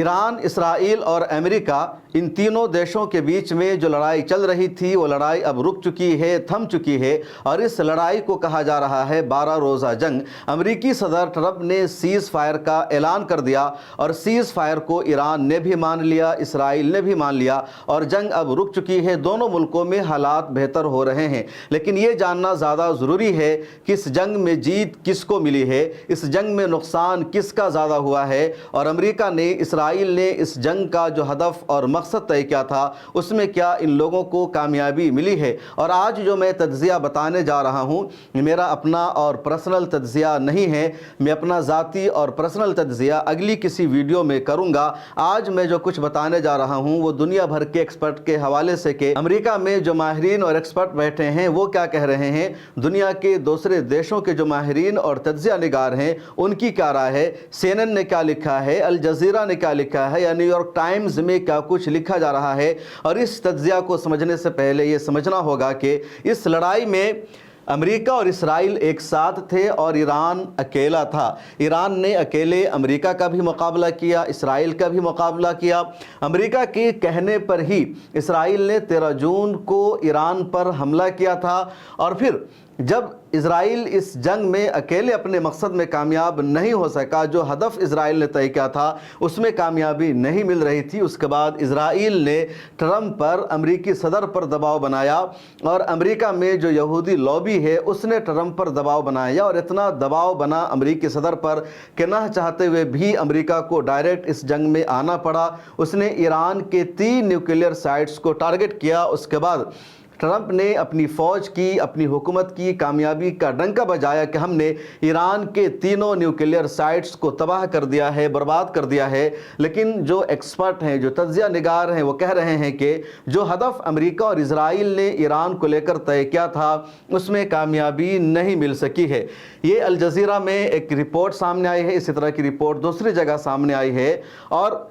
Iran, Israel और America, इन तीनों देशों के बीच में जो लड़ाई चल रही थी वो लड़ाई अब रुक चुकी है, थम चुकी है और इस लड़ाई को कहा जा रहा है 12 रोज़ा जंग। अमेरिकी सदर ट्रंप ने सीज़ फायर का ऐलान कर दिया और सीज़ फायर को ईरान ने भी मान लिया, इसराइल ने भी मान लिया और जंग अब रुक चुकी है। दोनों मुल्कों में हालात बेहतर हो रहे हैं, लेकिन ये जानना ज़्यादा ज़रूरी है कि इस जंग में जीत किसको मिली है, इस जंग में नुकसान किसका ज़्यादा हुआ है और अमेरिका ने, इसराइल ने इस जंग का जो हदफ और मकसद तय किया था उसमें क्या इन लोगों को कामयाबी मिली है। और आज जो मैं तज्ज़िया बताने जा रहा हूँ मेरा अपना और पर्सनल तज्ज़िया नहीं है, मैं अपना ज़ाती और पर्सनल तज्ज़िया अगली किसी वीडियो में करूँगा। आज मैं जो कुछ बताने जा रहा हूँ वो दुनिया भर के एक्सपर्ट के हवाले से कि अमेरिका में जो माहिरीन और एक्सपर्ट बैठे हैं वो क्या कह रहे हैं, दुनिया के दूसरे देशों के जो माहिरीन और तज्ज़िया निगार हैं उनकी क्या राय है, CNN ने क्या लिखा है, अल जज़ीरा ने क्या लिखा है या न्यूयॉर्क टाइम्स में क्या कुछ लिखा जा रहा है। और इस तज्ज़िया को समझने से पहले ये समझना होगा कि इस लड़ाई में अमेरिका और इसराइल एक साथ थे और ईरान अकेला था। ईरान ने अकेले अमेरिका का भी मुकाबला किया, इसराइल का भी मुकाबला किया। अमेरिका के कहने पर ही इसराइल ने 13 जून को ईरान पर हमला किया था और फिर जब इज़राइल इस जंग में अकेले अपने मकसद में कामयाब नहीं हो सका, जो हदफ इज़राइल ने तय किया था उसमें कामयाबी नहीं मिल रही थी, उसके बाद इज़राइल ने ट्रंप पर, अमेरिकी सदर पर दबाव बनाया और अमेरिका में जो यहूदी लॉबी है उसने ट्रंप पर दबाव बनाया और इतना दबाव बना अमेरिकी सदर पर कि न चाहते हुए भी अमेरिका को डायरेक्ट इस जंग में आना पड़ा। उसने ईरान के 3 न्यूक्लियर साइट्स को टारगेट किया। उसके बाद ट्रंप ने अपनी फ़ौज की, अपनी हुकूमत की कामयाबी का डंका बजाया कि हमने ईरान के तीनों न्यूक्लियर साइट्स को तबाह कर दिया है, बर्बाद कर दिया है। लेकिन जो एक्सपर्ट हैं, जो तज्ज़िया निगार हैं, वो कह रहे हैं कि जो हदफ अमेरिका और इज़राइल ने ईरान को लेकर तय किया था उसमें कामयाबी नहीं मिल सकी है। ये अल जज़ीरा में एक रिपोर्ट सामने आई है, इसी तरह की रिपोर्ट दूसरी जगह सामने आई है और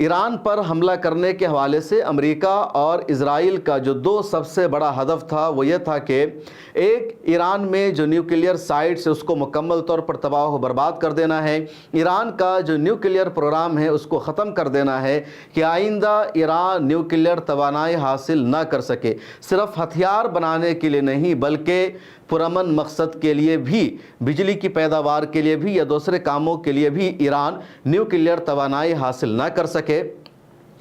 ईरान पर हमला करने के हवाले से अमेरिका और इज़राइल का जो 2 सबसे बड़ा हदफ था वो ये था कि एक, ईरान में जो न्यूक्लियर साइट्स है उसको मुकम्मल तौर पर तबाह व बर्बाद कर देना है। ईरान का जो न्यूक्लियर प्रोग्राम है उसको ख़त्म कर देना है कि आइंदा ईरान न्यूक्लियर तवानाई हासिल ना कर सके। सिर्फ हथियार बनाने के लिए नहीं बल्कि पुरअमन मकसद के लिए भी, बिजली की पैदावार के लिए भी या दूसरे कामों के लिए भी ईरान न्यूक्लियर तवानाई हासिल ना कर सके।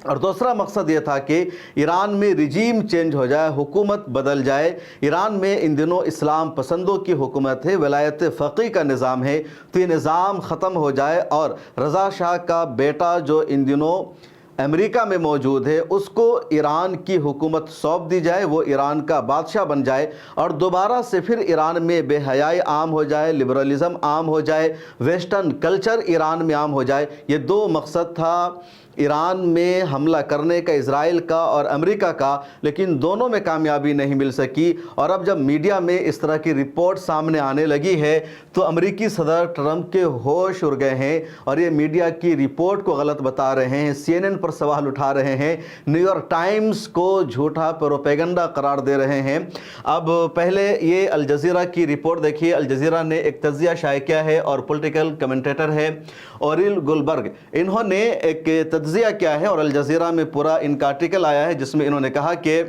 और दूसरा मकसद ये था कि ईरान में रिजीम चेंज हो जाए, हुकूमत बदल जाए। ईरान में इन दिनों इस्लाम पसंदों की हुकूमत है, वलायत फ़क़ी का निज़ाम है, तो ये निज़ाम ख़त्म हो जाए और रज़ा शाह का बेटा जो इन दिनों अमेरिका में मौजूद है उसको ईरान की हुकूमत सौंप दी जाए, वो ईरान का बादशाह बन जाए और दोबारा से फिर ईरान में बेहयाई आम हो जाए, लिबरलिज़म आम हो जाए, वेस्टर्न कल्चर ईरान में आम हो जाए। ये 2 मकसद था ईरान में हमला करने का, इज़राइल का और अमेरिका का, लेकिन दोनों में कामयाबी नहीं मिल सकी। और अब जब मीडिया में इस तरह की रिपोर्ट सामने आने लगी है तो अमेरिकी सदर ट्रंप के होश उड़ गए हैं और ये मीडिया की रिपोर्ट को गलत बता रहे हैं, CNN पर सवाल उठा रहे हैं, न्यूयॉर्क टाइम्स को झूठा प्रोपेगेंडा करार दे रहे हैं। अब पहले ये अल जज़ीरा की रिपोर्ट देखिए। अल जज़ीरा ने एक तज्ज़िया शाये किया है और पॉलिटिकल कमेंटेटर है ओरिल गुलबर्ग, इन्होंने एक तज्ज़िया क्या है और अल जज़ीरा में पूरा इनका आर्टिकल आया है जिसमें इन्होंने कहा कि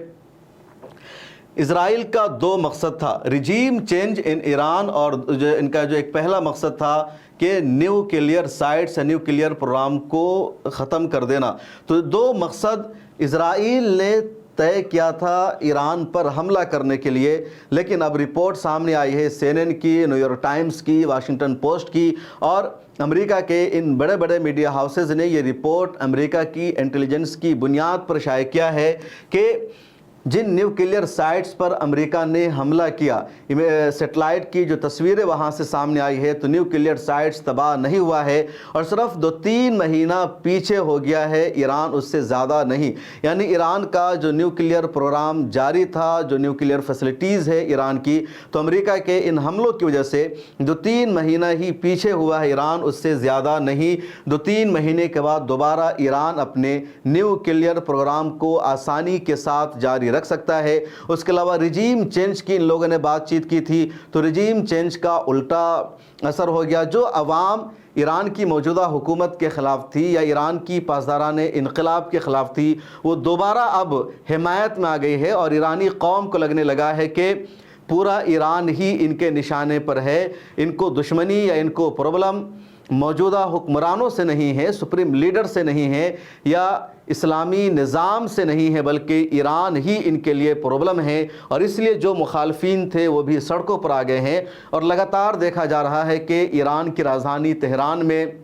इज़राइल का 2 मकसद था, रिजीम चेंज इन ईरान, और जो इनका जो एक पहला मकसद था कि न्यूक्लियर साइट्स या न्यूक्लियर प्रोग्राम को ख़त्म कर देना। तो 2 मकसद इज़राइल ने तय किया था ईरान पर हमला करने के लिए। लेकिन अब रिपोर्ट सामने आई है CNN की, न्यूयॉर्क टाइम्स की, वाशिंगटन पोस्ट की और अमेरिका के इन बड़े बड़े मीडिया हाउसेज ने ये रिपोर्ट अमेरिका की इंटेलिजेंस की बुनियाद पर शाये किया है कि जिन न्यूक्लियर साइट्स पर अमेरिका ने हमला किया, सेटेलाइट की जो तस्वीरें वहाँ से सामने आई है तो न्यूक्लियर साइट्स तबाह नहीं हुआ है और सिर्फ 2-3 महीना पीछे हो गया है ईरान, उससे ज़्यादा नहीं। यानी ईरान का जो न्यूक्लियर प्रोग्राम जारी था, जो न्यूक्लियर फैसिलिटीज़ है ईरान की, तो अमेरिका के इन हमलों की वजह से 2-3 महीना ही पीछे हुआ है ईरान, उससे ज़्यादा नहीं। 2-3 महीने के बाद दोबारा ईरान अपने न्यूक्लियर प्रोग्राम को आसानी के साथ जारी रख सकता है। उसके अलावा रिजीम चेंज की इन लोगों ने बातचीत की थी, तो रिजीम चेंज का उल्टा असर हो गया। जो अवाम ईरान की मौजूदा हुकूमत के ख़िलाफ़ थी या ईरान की पासदाराने इनकलाब के ख़िलाफ़ थी, वो दोबारा अब हिमायत में आ गई है और ईरानी कौम को लगने लगा है कि पूरा ईरान ही इनके निशाने पर है। इनको दुश्मनी या इनको प्रॉब्लम मौजूदा हुक्मरानों से नहीं है, सुप्रीम लीडर से नहीं है या इस्लामी निज़ाम से नहीं है, बल्कि ईरान ही इनके लिए प्रॉब्लम है। और इसलिए जो मुखालफीन थे वो भी सड़कों पर आ गए हैं और लगातार देखा जा रहा है कि ईरान की राजधानी तेहरान में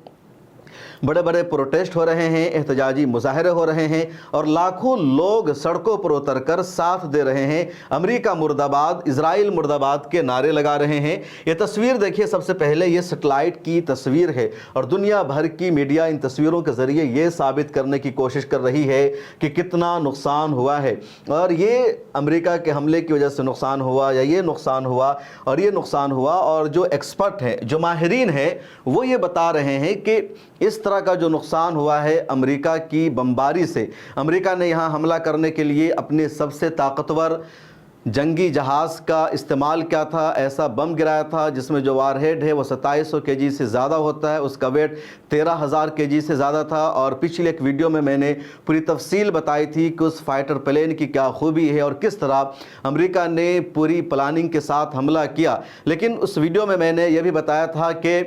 बड़े बड़े प्रोटेस्ट हो रहे हैं, एहतजाजी मुजाहरे हो रहे हैं और लाखों लोग सड़कों पर उतरकर साथ दे रहे हैं। अमेरिका मुर्दाबाद, इजराइल मुर्दाबाद के नारे लगा रहे हैं। ये तस्वीर देखिए, सबसे पहले ये सैटेलाइट की तस्वीर है और दुनिया भर की मीडिया इन तस्वीरों के ज़रिए ये साबित करने की कोशिश कर रही है कि कितना नुकसान हुआ है और ये अमेरिका के हमले की वजह से नुकसान हुआ या ये नुकसान हुआ और ये नुकसान हुआ। और जो एक्सपर्ट हैं, जो माहिरीन हैं, वो ये बता रहे हैं कि इस तरह का जो नुकसान हुआ है अमेरिका की बमबारी से, अमेरिका ने यहाँ हमला करने के लिए अपने सबसे ताकतवर जंगी जहाज़ का इस्तेमाल किया था। ऐसा बम गिराया था जिसमें जो वारहेड है वो 2700 केजी से ज़्यादा होता है, उसका वेट 13,000 केजी से ज़्यादा था। और पिछले एक वीडियो में मैंने पूरी तफसील बताई थी कि उस फाइटर प्लेन की क्या खूबी है और किस तरह अमेरिका ने पूरी प्लानिंग के साथ हमला किया। लेकिन उस वीडियो में मैंने ये भी बताया था कि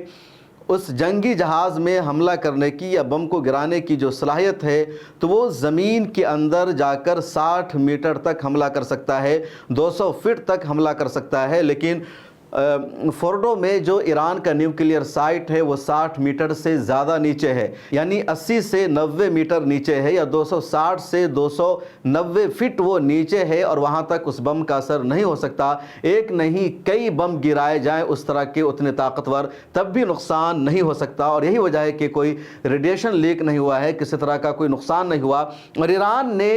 उस जंगी जहाज़ में हमला करने की या बम को गिराने की जो सलाहियत है, तो वो ज़मीन के अंदर जाकर 60 मीटर तक हमला कर सकता है, 200 फीट तक हमला कर सकता है। लेकिन फोर्डो में जो ईरान का न्यूक्लियर साइट है वो 60 मीटर से ज़्यादा नीचे है, यानी 80 से 90 मीटर नीचे है या 260 से 290 फीट वो नीचे है और वहाँ तक उस बम का असर नहीं हो सकता। एक नहीं कई बम गिराए जाएं उस तरह के, उतने ताकतवर, तब भी नुकसान नहीं हो सकता। और यही वजह है कि कोई रेडिएशन लीक नहीं हुआ है, किसी तरह का कोई नुकसान नहीं हुआ। और ईरान ने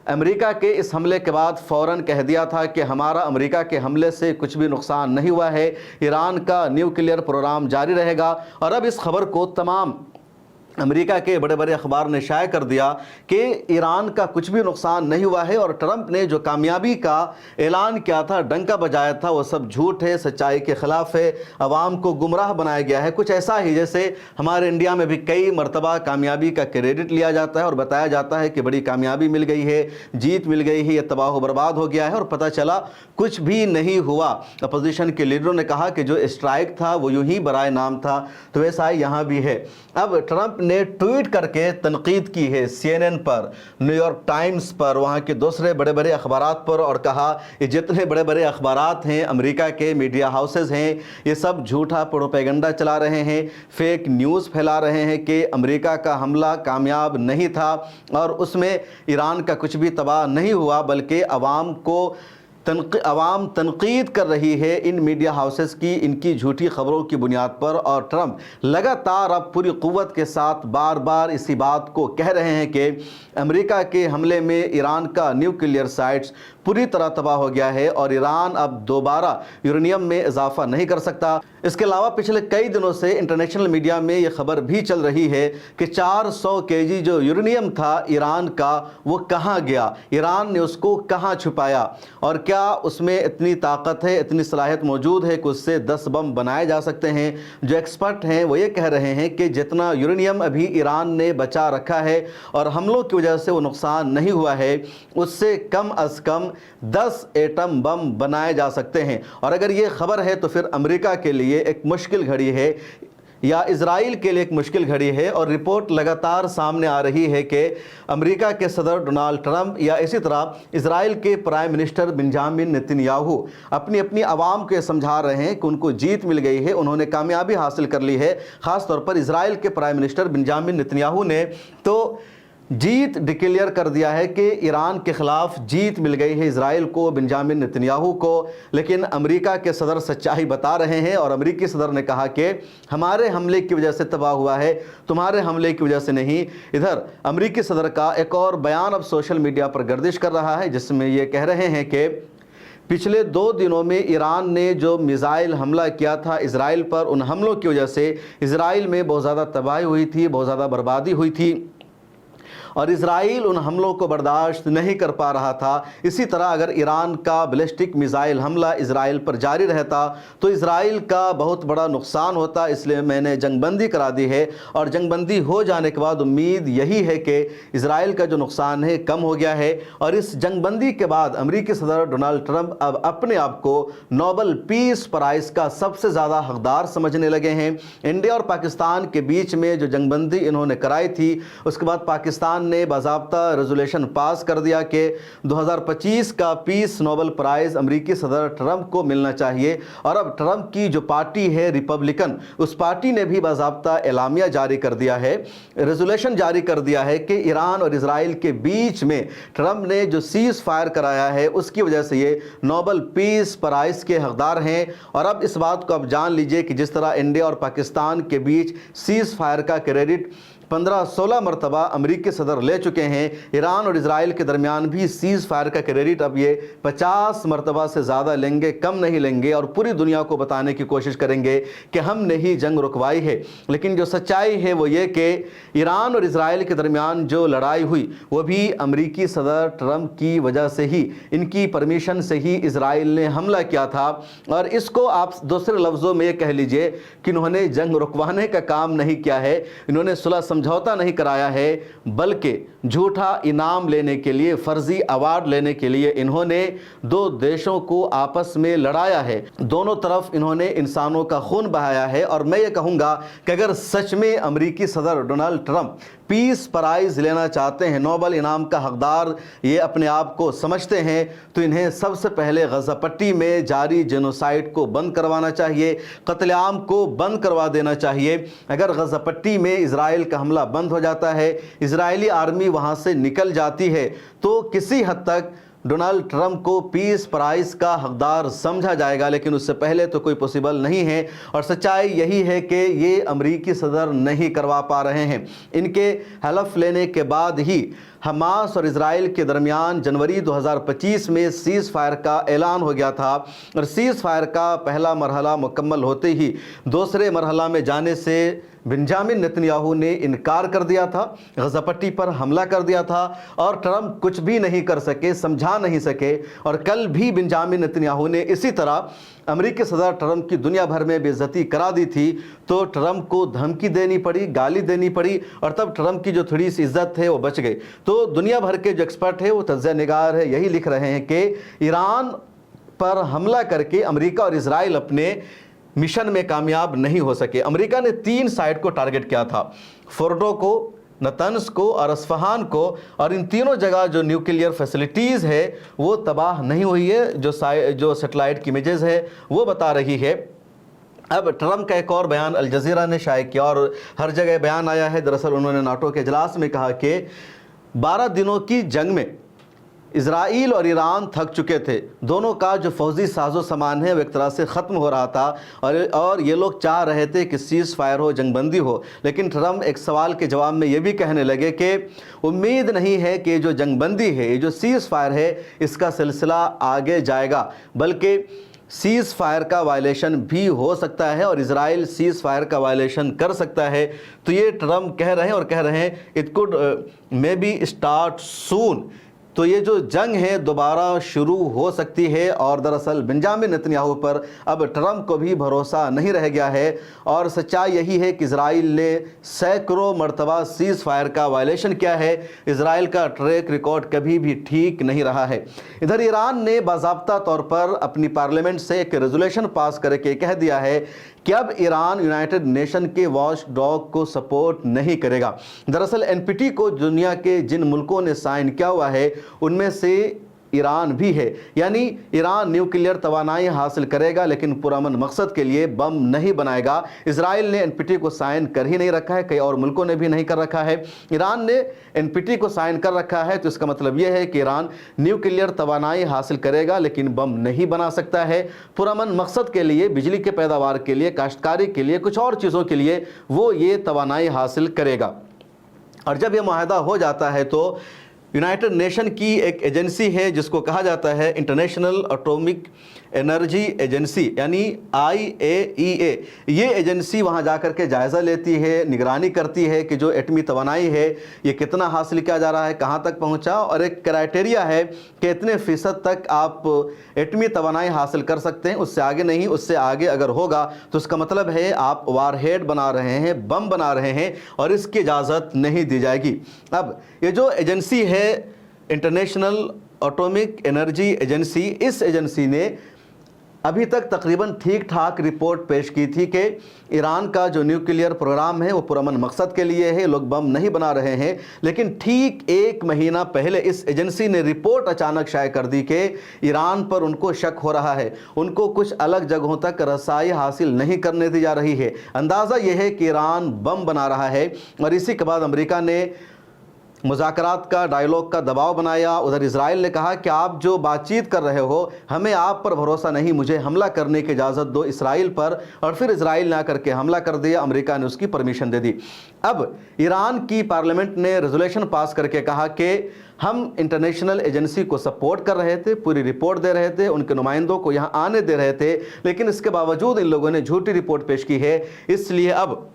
अमेरिका के इस हमले के बाद फ़ौरन कह दिया था कि हमारा अमेरिका के हमले से कुछ भी नुकसान नहीं हुआ है, ईरान का न्यूक्लियर प्रोग्राम जारी रहेगा। और अब इस खबर को तमाम अमेरिका के बड़े बड़े अखबार ने शाया कर दिया कि ईरान का कुछ भी नुकसान नहीं हुआ है और ट्रंप ने जो कामयाबी का ऐलान किया था, डंका बजाया था, वो सब झूठ है, सच्चाई के ख़िलाफ़ है, आवाम को गुमराह बनाया गया है। कुछ ऐसा ही जैसे हमारे इंडिया में भी कई मरतबा कामयाबी का क्रेडिट लिया जाता है और बताया जाता है कि बड़ी कामयाबी मिल गई है, जीत मिल गई है, ये तबाह बर्बाद हो गया है और पता चला कुछ भी नहीं हुआ। अपोजिशन के लीडरों ने कहा कि जो स्ट्राइक था वो यूं ही बराए नाम था, तो वैसा ही यहाँ भी है। अब ट्रंप ने ट्वीट करके तनकीद की है CNN पर, न्यूयॉर्क टाइम्स पर, वहाँ के दूसरे बड़े बड़े अखबारात पर और कहा ये जितने बड़े बड़े अखबारात हैं, अमेरिका के मीडिया हाउसेस हैं, ये सब झूठा प्रोपेगेंडा चला रहे हैं, फेक न्यूज़ फैला रहे हैं कि अमेरिका का हमला कामयाब नहीं था और उसमें ईरान का कुछ भी तबाह नहीं हुआ, बल्कि अवाम तनकीद कर रही है इन मीडिया हाउसेस की, इनकी झूठी खबरों की बुनियाद पर। और ट्रंप लगातार अब पूरी क़ुव्वत के साथ बार बार इसी बात को कह रहे हैं कि अमेरिका के हमले में ईरान का न्यूक्लियर साइट्स पूरी तरह तबाह हो गया है और ईरान अब दोबारा यूरेनियम में इजाफा नहीं कर सकता। इसके अलावा पिछले कई दिनों से इंटरनेशनल मीडिया में ये खबर भी चल रही है कि 400 केजी जो यूरेनियम था ईरान का, वो कहाँ गया, ईरान ने उसको कहाँ छुपाया और क्या उसमें इतनी ताकत है, इतनी सलाहियत मौजूद है कि उससे 10 बम बनाए जा सकते हैं। जो एक्सपर्ट हैं वो ये कह रहे हैं कि जितना यूरेनियम अभी ईरान ने बचा रखा है और हमलों की वजह से वो नुकसान नहीं हुआ है, उससे कम अज़ कम 10 एटम बम बनाए जा सकते हैं। और अगर ये खबर है तो फिर अमेरिका के लिए एक मुश्किल घड़ी है या इजराइल के लिए एक मुश्किल घड़ी है। और रिपोर्ट लगातार सामने आ रही है कि अमेरिका के सदर डोनाल्ड ट्रंप या इसी तरह इजराइल के प्राइम मिनिस्टर बेंजामिन नेतन्याहू अपनी अपनी आवाम को समझा रहे हैं कि उनको जीत मिल गई है, उन्होंने कामयाबी हासिल कर ली है। ख़ास तौर पर इजराइल के प्राइम मिनिस्टर बेंजामिन नेतन्याहू ने तो जीत डिक्लेयर कर दिया है कि ईरान के ख़िलाफ़ जीत मिल गई है इजराइल को, बेंजामिन नेतन्याहू को। लेकिन अमेरिका के सदर सच्चाई बता रहे हैं और अमेरिकी सदर ने कहा कि हमारे हमले की वजह से तबाह हुआ है, तुम्हारे हमले की वजह से नहीं। इधर अमेरिकी सदर का एक और बयान अब सोशल मीडिया पर गर्दिश कर रहा है, जिसमें ये कह रहे हैं कि पिछले 2 दिनों में ईरान ने जो मिसाइल हमला किया था इजराइल पर, उन हमलों की वजह से इजराइल में बहुत ज़्यादा तबाही हुई थी, बहुत ज़्यादा बर्बादी हुई थी। और इजराइल उन हमलों को बर्दाश्त नहीं कर पा रहा था। इसी तरह अगर ईरान का बैलिस्टिक मिसाइल हमला इजराइल पर जारी रहता तो इजराइल का बहुत बड़ा नुकसान होता। इसलिए मैंने जंगबंदी करा दी है और जंगबंदी हो जाने के बाद उम्मीद यही है कि इजराइल का जो नुकसान है कम हो गया है। और इस जंगबंदी के बाद अमेरिकी सदर डोनाल्ड ट्रंप अब अपने आप को नोबेल पीस प्राइज का सबसे ज़्यादा हकदार समझने लगे हैं। इंडिया और पाकिस्तान के बीच में जो जंगबंदी इन्होंने कराई थी उसके बाद पाकिस्तान ने बाज़ाब्ता रेजोल्यूशन पास कर दिया कि 2025 का पीस नोबेल प्राइज़ अमेरिकी सदर ट्रंप को मिलना चाहिए। और अब ट्रंप की जो पार्टी है रिपब्लिकन, उस पार्टी ने भी बाज़ाब्ता एलामिया जारी कर दिया है, रेजोल्यूशन जारी कर दिया है कि ईरान और इजराइल के बीच में ट्रंप ने जो सीज फायर कराया है उसकी वजह से ये नोबेल पीस प्राइज़ के हकदार हैं। और अब इस बात को आप जान लीजिए कि जिस तरह इंडिया और पाकिस्तान के बीच सीज फायर का क्रेडिट 15-16 मरतबा अमेरिकी सदर ले चुके हैं, ईरान और इजराइल के दरमियान भी सीज़ फायर का क्रेडिट अब ये 50 मरतबा से ज़्यादा लेंगे, कम नहीं लेंगे और पूरी दुनिया को बताने की कोशिश करेंगे कि हमने ही जंग रुकवाई है। लेकिन जो सच्चाई है वो ये कि ईरान और इजराइल के दरमियान जो लड़ाई हुई वो भी अमेरिकी सदर ट्रंप की वजह से ही, इनकी परमिशन से ही इजराइल ने हमला किया था। और इसको आप दूसरे लफ्ज़ों में ये कह लीजिए कि इन्होंने जंग रुकवाने का काम नहीं किया है, इन्होंने सुलह समझौता नहीं कराया है, बल्कि झूठा इनाम लेने के लिए, फर्जी अवार्ड लेने के लिए इन्होंने दो देशों को आपस में लड़ाया है। दोनों तरफ इन्होंने इंसानों का खून बहाया है। और मैं ये कहूँगा कि अगर सच में अमेरिकी सदर डोनाल्ड ट्रंप पीस प्राइज़ लेना चाहते हैं, नोबेल इनाम का हकदार ये अपने आप को समझते हैं, तो इन्हें सबसे पहले गज़ा पट्टी में जारी जेनोसाइड को बंद करवाना चाहिए, कत्लेआम को बंद करवा देना चाहिए। अगर गज़ा पट्टी में इजराइल का हमला बंद हो जाता है, इजरायली आर्मी वहाँ से निकल जाती है, तो किसी हद तक डोनाल्ड ट्रंप को पीस प्राइज़ का हकदार समझा जाएगा। लेकिन उससे पहले तो कोई पॉसिबल नहीं है। और सच्चाई यही है कि ये अमेरिकी सदर नहीं करवा पा रहे हैं। इनके हलफ लेने के बाद ही हमास और इजराइल के दरमियान जनवरी 2025 में सीज़ फायर का ऐलान हो गया था। और सीज़ फायर का पहला मरहला मुकम्मल होते ही दूसरे मरहला में जाने से बेंजामिन नेतन्याहू ने इनकार कर दिया था, गज़ा पट्टी पर हमला कर दिया था और ट्रंप कुछ भी नहीं कर सके, समझा नहीं सके। और कल भी बेंजामिन नेतन्याहू ने इसी तरह अमेरिकी सदर ट्रंप की दुनिया भर में बेइज्जती करा दी थी, तो ट्रंप को धमकी देनी पड़ी, गाली देनी पड़ी और तब ट्रंप की जो थोड़ी सी इज्जत है वो बच गई। तो दुनिया भर के जो एक्सपर्ट है वो तज्ज़िया निगार है, यही लिख रहे हैं कि ईरान पर हमला करके अमेरिका और इजराइल अपने मिशन में कामयाब नहीं हो सके। अमेरिका ने 3 साइट को टारगेट किया था, फोर्डो को, नतन्स को और अस्फहान को। और इन तीनों जगह जो न्यूक्लियर फैसिलिटीज़ है वो तबाह नहीं हुई है, जो सैटेलाइट की इमेजेस है वो बता रही है। अब ट्रंप का एक और बयान अल जज़ीरा ने शाये किया और हर जगह बयान आया है। दरअसल उन्होंने नाटो के इजलास में कहा कि 12 दिनों की जंग में इजराइल और ईरान थक चुके थे, दोनों का जो फौजी साजो सामान है वो एक तरह से ख़त्म हो रहा था और ये लोग चाह रहे थे कि सीज़ फायर हो, जंगबंदी हो। लेकिन ट्रंप एक सवाल के जवाब में ये भी कहने लगे कि उम्मीद नहीं है कि जो जंगबंदी है, ये जो सीज़ फायर है, इसका सिलसिला आगे जाएगा, बल्कि सीज़ फायर का वायलेशन भी हो सकता है और इजराइल सीज़ फायर का वायलेशन कर सकता है। तो ये ट्रंप कह रहे हैं और कह रहे हैं it could may be start सून। तो ये जो जंग है दोबारा शुरू हो सकती है। और दरअसल बेंजामिन नेतन्याहू पर अब ट्रंप को भी भरोसा नहीं रह गया है। और सच्चाई यही है कि इजराइल ने सैकड़ों मरतबा सीज़ फायर का वायलेशन किया है। इजराइल का ट्रैक रिकॉर्ड कभी भी ठीक नहीं रहा है। इधर ईरान ने बाज़ाब्ता तौर पर अपनी पार्लियामेंट से एक रेजोल्यूशन पास करके कह दिया है कि अब ईरान यूनाइटेड नेशन के वॉच डॉग को सपोर्ट नहीं करेगा। दरअसल एनपीटी को दुनिया के जिन मुल्कों ने साइन किया हुआ है उनमें से ईरान भी है, यानी ईरान न्यूक्लियर तवानाई हासिल करेगा लेकिन पुरअमन मकसद के लिए बम नहीं बनाएगा। इजराइल ने एनपीटी को साइन कर ही नहीं रखा है, कई और मुल्कों ने भी नहीं कर रखा है। ईरान ने एनपीटी को साइन कर रखा है, तो इसका मतलब यह है कि ईरान न्यूक्लियर तवानाई हासिल करेगा लेकिन बम नहीं बना सकता है। पुरअमन मकसद के लिए, बिजली के पैदावार के लिए, काश्तकारी के लिए, कुछ और चीज़ों के लिए वो ये तवानाई हासिल करेगा। और जब ये मुआहदा हो जाता है तो यूनाइटेड नेशन की एक एजेंसी है जिसको कहा जाता है इंटरनेशनल एटॉमिक एनर्जी एजेंसी यानी IAEA। ये एजेंसी वहाँ जाकर के जायज़ा लेती है, निगरानी करती है कि जो एटमी तवानाई है ये कितना हासिल किया जा रहा है, कहाँ तक पहुँचा, और एक क्राइटेरिया है कि इतने फ़ीसद तक आप एटमी तवानाई हासिल कर सकते हैं, उससे आगे नहीं। उससे आगे अगर होगा तो उसका मतलब है आप वारहेड बना रहे हैं, बम बना रहे हैं, और इसकी इजाज़त नहीं दी जाएगी। अब ये जो एजेंसी है इंटरनेशनल एटॉमिक एनर्जी एजेंसी, इस एजेंसी ने अभी तक तकरीबन ठीक ठाक रिपोर्ट पेश की थी कि ईरान का जो न्यूक्लियर प्रोग्राम है वो पुरअमन मकसद के लिए है, लोग बम नहीं बना रहे हैं। लेकिन ठीक 1 महीना पहले इस एजेंसी ने रिपोर्ट अचानक शाये कर दी कि ईरान पर उनको शक हो रहा है, उनको कुछ अलग जगहों तक रसाई हासिल नहीं करने दी जा रही है। अंदाज़ा यह है कि ईरान बम बना रहा है, और इसी के बाद अमेरिका ने मुज़ाकरात का, डायलॉग का दबाव बनाया। उधर इजराइल ने कहा कि आप जो बातचीत कर रहे हो हमें आप पर भरोसा नहीं, मुझे हमला करने की इजाज़त दो इसराइल पर, और फिर इजराइल ने आकर के हमला कर दिया, अमेरिका ने उसकी परमिशन दे दी। अब ईरान की पार्लियामेंट ने रेजोल्यूशन पास करके कहा कि हम इंटरनेशनल एजेंसी को सपोर्ट कर रहे थे, पूरी रिपोर्ट दे रहे थे, उनके नुमाइंदों को यहाँ आने दे रहे थे, लेकिन इसके बावजूद इन लोगों ने झूठी रिपोर्ट पेश की है। इसलिए अब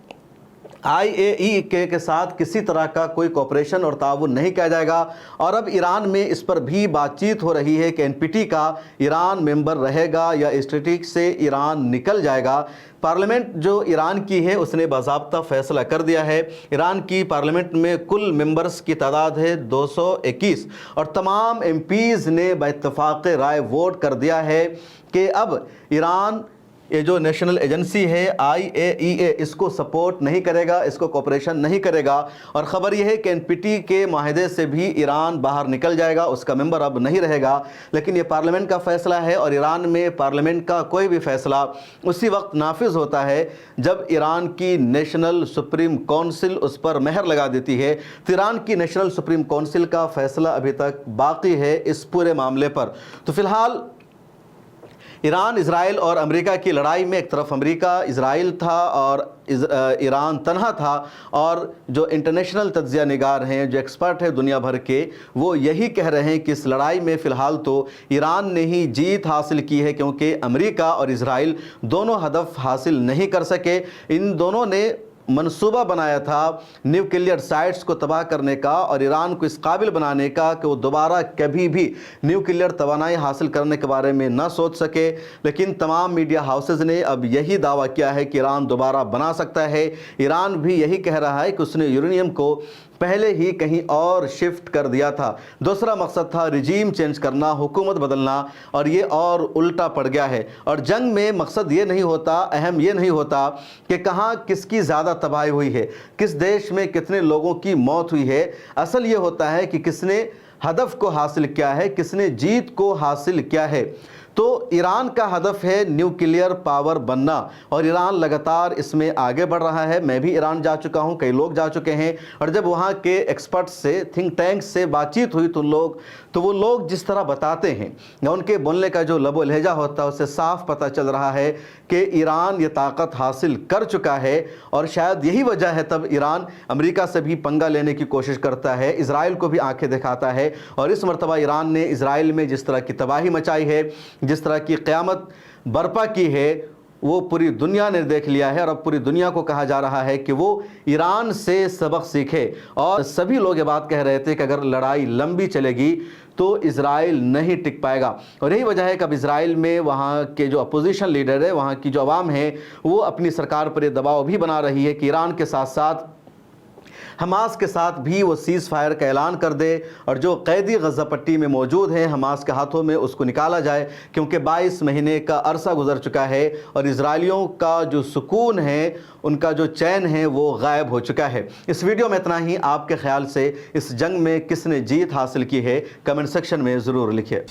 IAEA के साथ किसी तरह का कोई कोऑपरेशन और ताउन नहीं किया जाएगा। और अब ईरान में इस पर भी बातचीत हो रही है कि NPT का ईरान मेंबर रहेगा या स्टेटिक से ईरान निकल जाएगा। पार्लियामेंट जो ईरान की है उसने बाज़ाब्ता फ़ैसला कर दिया है। ईरान की पार्लियामेंट में कुल मेंबर्स की तादाद है 221, और तमाम MPs ने बइत्तेफ़ाक़ राय वोट कर दिया है कि अब ईरान ये जो नेशनल एजेंसी है IAEA इसको सपोर्ट नहीं करेगा, इसको कोऑपरेशन नहीं करेगा। और ख़बर यह है कि NPT के माहिदे से भी ईरान बाहर निकल जाएगा, उसका मेंबर अब नहीं रहेगा। लेकिन ये पार्लियामेंट का फ़ैसला है, और ईरान में पार्लियामेंट का कोई भी फ़ैसला उसी वक्त नाफिज होता है जब ईरान की नेशनल सुप्रीम काउंसिल उस पर मेहर लगा देती है। तो ईरान की नेशनल सुप्रीम काउंसिल का फ़ैसला अभी तक बाकी है इस पूरे मामले पर। तो फ़िलहाल ईरान, इजराइल और अमेरिका की लड़ाई में एक तरफ अमेरिका, इजराइल था और ईरान तन्हा था, और जो इंटरनेशनल तज्ज़िया निगार हैं, जो एक्सपर्ट हैं दुनिया भर के, वो यही कह रहे हैं कि इस लड़ाई में फ़िलहाल तो ईरान ने ही जीत हासिल की है, क्योंकि अमेरिका और इजराइल दोनों हदफ हासिल नहीं कर सके। इन दोनों ने मंसूबा बनाया था न्यूक्लियर साइट्स को तबाह करने का और ईरान को इस काबिल बनाने का कि वो दोबारा कभी भी न्यूक्लियर तवानाई हासिल करने के बारे में ना सोच सके। लेकिन तमाम मीडिया हाउसेज ने अब यही दावा किया है कि ईरान दोबारा बना सकता है। ईरान भी यही कह रहा है कि उसने यूरेनियम को पहले ही कहीं और शिफ्ट कर दिया था। दूसरा मकसद था रिजीम चेंज करना, हुकूमत बदलना, और ये और उल्टा पड़ गया है। और जंग में मकसद ये नहीं होता, अहम ये नहीं होता कि कहाँ किसकी ज़्यादा तबाही हुई है, किस देश में कितने लोगों की मौत हुई है। असल ये होता है कि किसने हदफ को हासिल किया है, किसने जीत को हासिल किया है। तो ईरान का हदफ है न्यूक्लियर पावर बनना, और ईरान लगातार इसमें आगे बढ़ रहा है। मैं भी ईरान जा चुका हूं, कई लोग जा चुके हैं, और जब वहां के एक्सपर्ट्स से, थिंक टैंक से बातचीत हुई तो वो लोग जिस तरह बताते हैं या उनके बोलने का जो लबो लहजा होता है उससे साफ पता चल रहा है कि ईरान ये ताकत हासिल कर चुका है। और शायद यही वजह है तब ईरान अमेरिका से भी पंगा लेने की कोशिश करता है, इजराइल को भी आंखें दिखाता है। और इस मरतबा ईरान ने इजराइल में जिस तरह की तबाही मचाई है, जिस तरह की क़यामत बर्पा की है, वो पूरी दुनिया ने देख लिया है। और अब पूरी दुनिया को कहा जा रहा है कि वो ईरान से सबक सीखे। और सभी लोग ये बात कह रहे थे कि अगर लड़ाई लंबी चलेगी तो इजराइल नहीं टिक पाएगा। और यही वजह है कि अब इजराइल में वहाँ के जो अपोजिशन लीडर है, वहाँ की जो आवाम है, वो अपनी सरकार पर दबाव भी बना रही है कि ईरान के साथ साथ हमास के साथ भी वो सीज़ फायर का ऐलान कर दे, और जो कैदी गज़ा पट्टी में मौजूद हैं हमास के हाथों में उसको निकाला जाए, क्योंकि 22 महीने का अरसा गुजर चुका है और इजराइलियों का जो सुकून है, उनका जो चैन है, वो गायब हो चुका है। इस वीडियो में इतना ही। आपके ख्याल से इस जंग में किसने जीत हासिल की है, कमेंट सेक्शन में ज़रूर लिखिए।